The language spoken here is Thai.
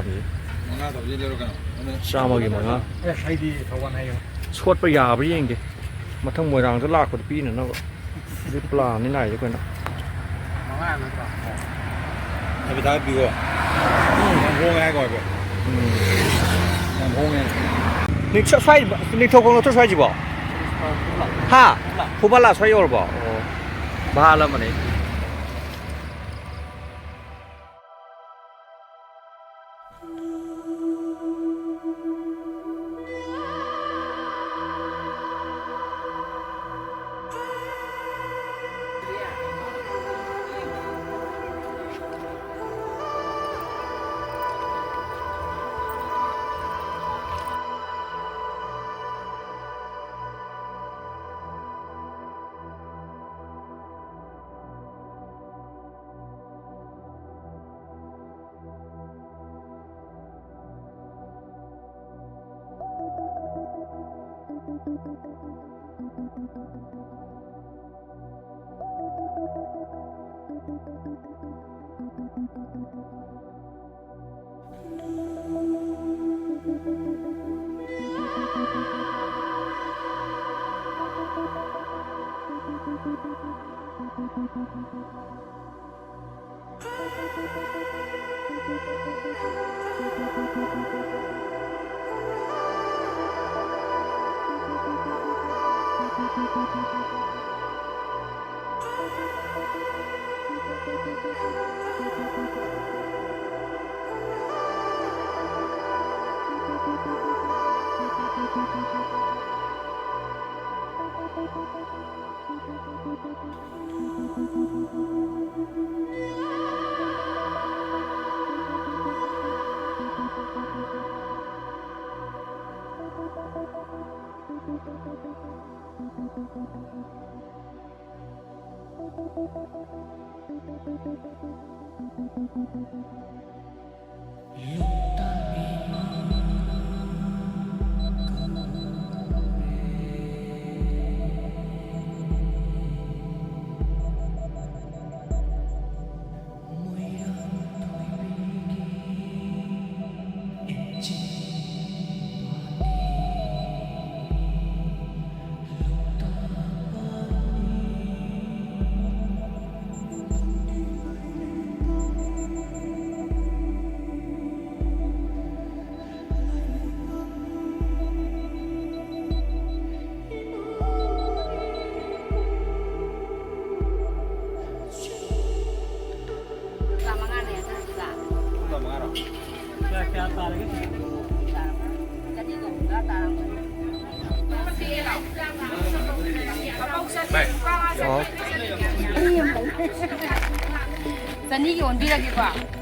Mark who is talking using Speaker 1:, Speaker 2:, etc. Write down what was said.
Speaker 1: ပြီ
Speaker 2: ငါတော့ရေးလို့ကတော့
Speaker 1: ရှာမကြီးမငါ
Speaker 3: ဆိုင်ဒီထောင်းနေရော
Speaker 1: ชดไปยาไปยิงดิมาทั้งมวยรังจะลากคนปีน่ะเนาะดิปลานี่ไหนจะกันเนาะ
Speaker 3: มาแล้วก็
Speaker 2: ให้ไปท้ายปีก่อนโง่ง่ายก่อนแบบโง่ง่าย
Speaker 1: 你出帅你头工了出帅几不哈不把拉出有了不哦把了嘛你
Speaker 4: 咱你给我比了几个？